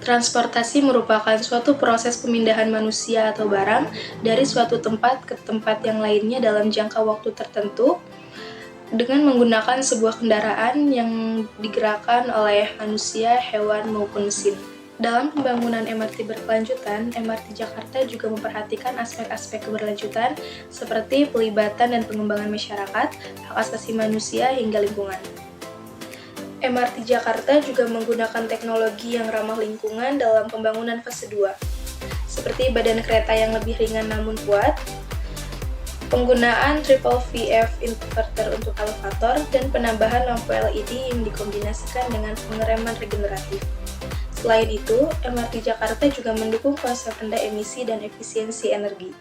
Transportasi merupakan suatu proses pemindahan manusia atau barang dari suatu tempat ke tempat yang lainnya dalam jangka waktu tertentu dengan menggunakan sebuah kendaraan yang digerakkan oleh manusia, hewan, maupun mesin. Dalam pembangunan MRT berkelanjutan, MRT Jakarta juga memperhatikan aspek-aspek keberlanjutan seperti pelibatan dan pengembangan masyarakat, hak asasi manusia, hingga lingkungan. MRT Jakarta juga menggunakan teknologi yang ramah lingkungan dalam pembangunan fase 2, seperti badan kereta yang lebih ringan namun kuat, penggunaan triple VF inverter untuk elevator, dan penambahan lampu LED yang dikombinasikan dengan pengereman regeneratif. Selain itu, MRT Jakarta juga mendukung konsep rendah emisi dan efisiensi energi.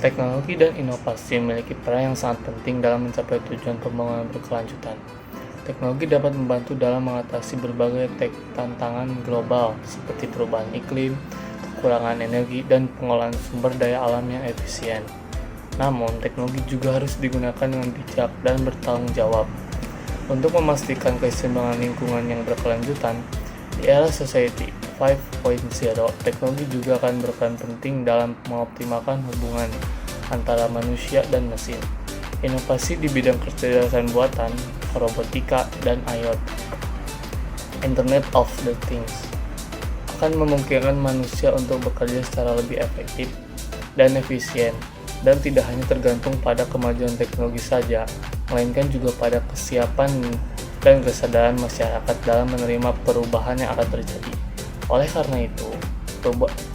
Teknologi dan inovasi memiliki peran yang sangat penting dalam mencapai tujuan pembangunan berkelanjutan. Teknologi dapat membantu dalam mengatasi berbagai tantangan global seperti perubahan iklim, kekurangan energi, dan pengolahan sumber daya alam yang efisien. Namun, teknologi juga harus digunakan dengan bijak dan bertanggung jawab. Untuk memastikan keseimbangan lingkungan yang berkelanjutan, di era Society 5.0, teknologi juga akan berperan penting dalam mengoptimalkan hubungan antara manusia dan mesin. Inovasi di bidang kecerdasan buatan, robotika, dan IoT, Internet of the Things, akan memungkinkan manusia untuk bekerja secara lebih efektif dan efisien, dan tidak hanya tergantung pada kemajuan teknologi saja, melainkan juga pada kesiapan dan kesadaran masyarakat dalam menerima perubahan yang akan terjadi. Oleh karena itu,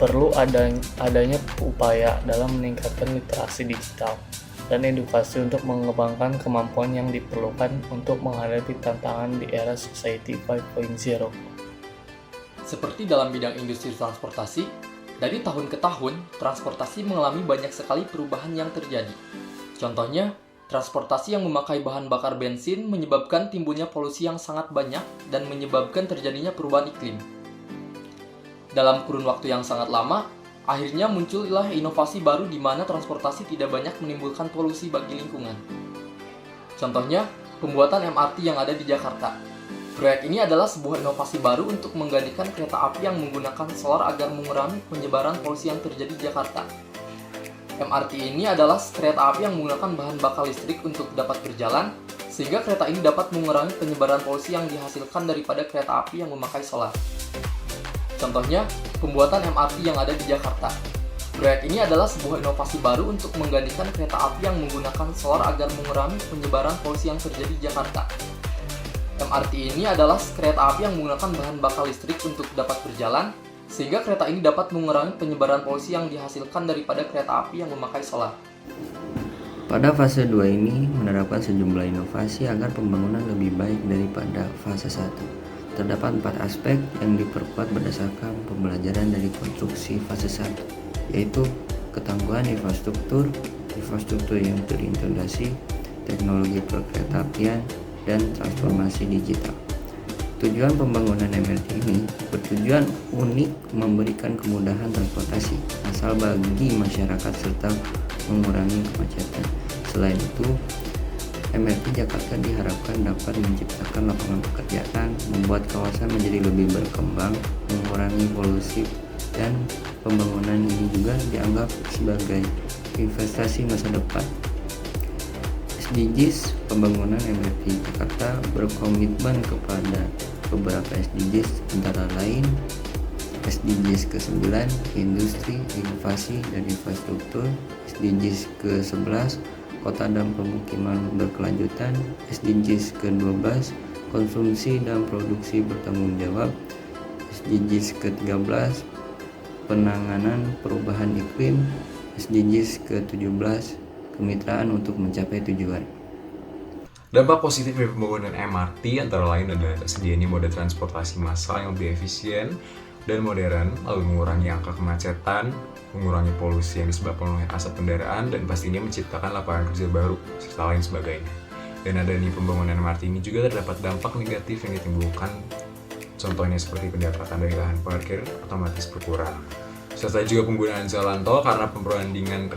perlu adanya upaya dalam meningkatkan literasi digital dan edukasi untuk mengembangkan kemampuan yang diperlukan untuk menghadapi tantangan di era Society 5.0. Seperti dalam bidang industri transportasi, dari tahun ke tahun, transportasi mengalami banyak sekali perubahan yang terjadi. Contohnya, transportasi yang memakai bahan bakar bensin menyebabkan timbulnya polusi yang sangat banyak dan menyebabkan terjadinya perubahan iklim. Dalam kurun waktu yang sangat lama, akhirnya muncullah inovasi baru di mana transportasi tidak banyak menimbulkan polusi bagi lingkungan. Contohnya, pembuatan MRT yang ada di Jakarta. Proyek ini adalah sebuah inovasi baru untuk menggantikan kereta api yang menggunakan solar agar mengurangi penyebaran polusi yang terjadi di Jakarta. MRT ini adalah kereta api yang menggunakan bahan bakar listrik untuk dapat berjalan, sehingga kereta ini dapat mengurangi penyebaran polusi yang dihasilkan daripada kereta api yang memakai solar. Contohnya, pembuatan MRT yang ada di Jakarta. Proyek ini adalah sebuah inovasi baru untuk menggantikan kereta api yang menggunakan solar agar mengurangi penyebaran polusi yang terjadi di Jakarta. MRT ini adalah kereta api yang menggunakan bahan bakar listrik untuk dapat berjalan, sehingga kereta ini dapat mengurangi penyebaran polusi yang dihasilkan daripada kereta api yang memakai solar. Pada fase 2 ini menerapkan sejumlah inovasi agar pembangunan lebih baik daripada fase 1. Terdapat 4 aspek yang diperkuat berdasarkan pembelajaran dari konstruksi fase 1, yaitu ketangguhan infrastruktur yang terintegrasi, teknologi perkeretaapian, dan transformasi digital. Tujuan pembangunan MRT ini bertujuan unik memberikan kemudahan transportasi asal bagi masyarakat serta mengurangi kemacetan. Selain itu, MRT Jakarta diharapkan dapat menciptakan lapangan pekerjaan, membuat kawasan menjadi lebih berkembang, mengurangi polusi, dan pembangunan ini juga dianggap sebagai investasi masa depan. SDGs pembangunan MRT Jakarta berkomitmen kepada beberapa SDGs antara lain SDGs ke-9, Industri, Inovasi, dan Infrastruktur, SDGs ke-11, Kota dan Pemukiman Berkelanjutan, SDGs ke-12, Konsumsi dan Produksi Bertanggung Jawab, SDGs ke-13, Penanganan Perubahan Iklim, SDGs ke-17, Kemitraan untuk mencapai tujuan. Dampak positif dari pembangunan MRT antara lain adalah tersedianya moda transportasi massal yang lebih efisien dan modern, lalu mengurangi angka kemacetan, mengurangi polusi yang disebabkan oleh asap kendaraan, dan pastinya menciptakan lapangan kerja baru, serta lain sebagainya. Dan adanya pembangunan MRT ini juga terdapat dampak negatif yang ditimbulkan, contohnya seperti pendapatan dari lahan parkir otomatis berkurang. Serta juga penggunaan jalan tol karena perbandingan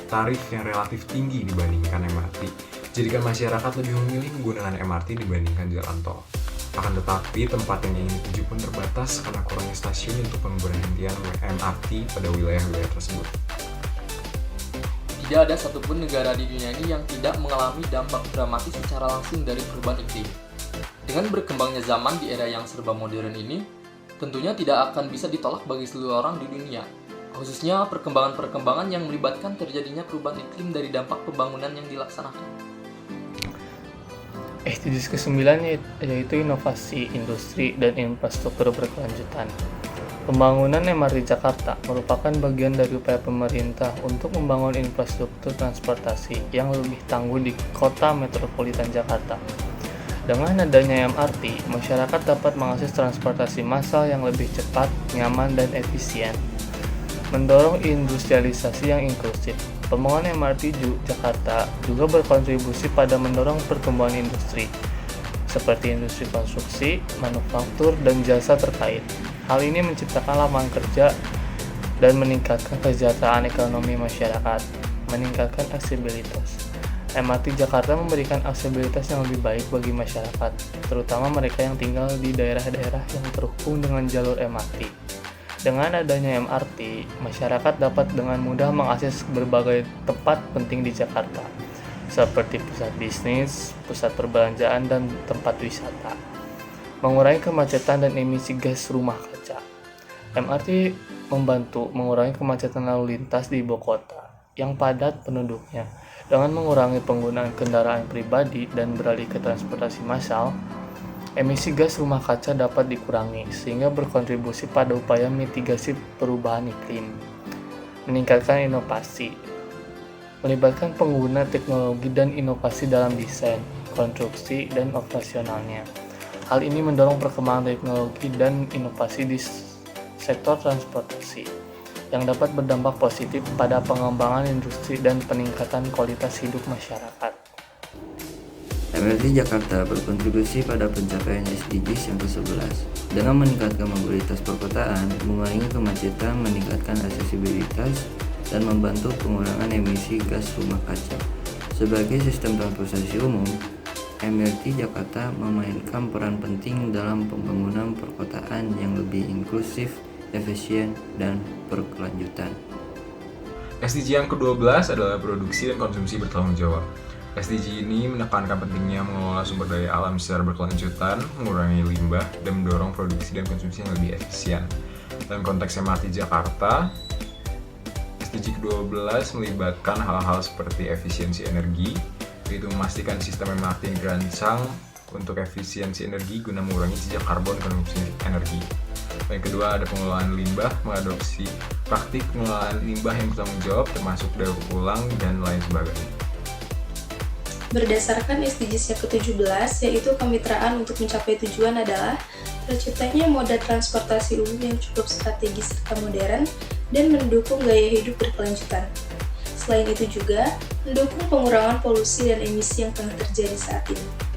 tarif yang relatif tinggi dibandingkan MRT, jadikan masyarakat lebih memilih menggunakan MRT dibandingkan jalan tol. Akan tetapi, tempat yang ingin dituju pun terbatas karena kurangnya stasiun untuk pemberhentian MRT pada wilayah-wilayah tersebut. Tidak ada satupun negara di dunia ini yang tidak mengalami dampak dramatis secara langsung dari perubahan iklim. Dengan berkembangnya zaman di era yang serba modern ini, tentunya tidak akan bisa ditolak bagi seluruh orang di dunia, khususnya perkembangan-perkembangan yang melibatkan terjadinya perubahan iklim dari dampak pembangunan yang dilaksanakan. SDGs ke-9 yaitu inovasi, industri, dan infrastruktur berkelanjutan. Pembangunan MRT Jakarta merupakan bagian dari upaya pemerintah untuk membangun infrastruktur transportasi yang lebih tangguh di kota metropolitan Jakarta. Dengan adanya MRT, masyarakat dapat mengakses transportasi massal yang lebih cepat, nyaman, dan efisien. Mendorong industrialisasi yang inklusif. Pembangunan MRT Jakarta juga berkontribusi pada mendorong pertumbuhan industri, seperti industri konstruksi, manufaktur, dan jasa terkait. Hal ini menciptakan lapangan kerja dan meningkatkan kesejahteraan ekonomi masyarakat, meningkatkan aksesibilitas. MRT Jakarta memberikan aksesibilitas yang lebih baik bagi masyarakat, terutama mereka yang tinggal di daerah-daerah yang terhubung dengan jalur MRT. Dengan adanya MRT, masyarakat dapat dengan mudah mengakses berbagai tempat penting di Jakarta, seperti pusat bisnis, pusat perbelanjaan, dan tempat wisata. Mengurangi kemacetan dan emisi gas rumah kaca. MRT membantu mengurangi kemacetan lalu lintas di ibu kota yang padat penduduknya. Dengan mengurangi penggunaan kendaraan pribadi dan beralih ke transportasi massal, emisi gas rumah kaca dapat dikurangi sehingga berkontribusi pada upaya mitigasi perubahan iklim. Meningkatkan inovasi, melibatkan pengguna teknologi dan inovasi dalam desain, konstruksi, dan operasionalnya. Hal ini mendorong perkembangan teknologi dan inovasi di sektor transportasi yang dapat berdampak positif pada pengembangan industri dan peningkatan kualitas hidup masyarakat. MRT Jakarta berkontribusi pada pencapaian SDGs yang ke-11 dengan meningkatkan mobilitas perkotaan, mengurangi kemacetan, meningkatkan aksesibilitas, dan membantu pengurangan emisi gas rumah kaca. Sebagai sistem transportasi umum, MRT Jakarta memainkan peran penting dalam pembangunan perkotaan yang lebih inklusif, efisien, dan berkelanjutan. SDG yang ke-12 adalah produksi dan konsumsi bertanggung jawab. SDG ini menekankan pentingnya mengelola sumber daya alam secara berkelanjutan, mengurangi limbah, dan mendorong produksi dan konsumsi yang lebih efisien. Dalam konteks MRT Jakarta, SDG ke-12 melibatkan hal-hal seperti efisiensi energi, yaitu memastikan sistem MRT yang dirancang untuk efisiensi energi guna mengurangi jejak karbon konsumsi energi. Yang kedua ada pengelolaan limbah, mengadopsi praktik pengelolaan limbah yang bertanggung jawab termasuk daur ulang dan lain sebagainya. Berdasarkan SDGs yang ke-17, yaitu kemitraan untuk mencapai tujuan adalah terciptanya moda transportasi umum yang cukup strategis serta modern dan mendukung gaya hidup berkelanjutan. Selain itu juga, mendukung pengurangan polusi dan emisi yang tengah terjadi saat ini.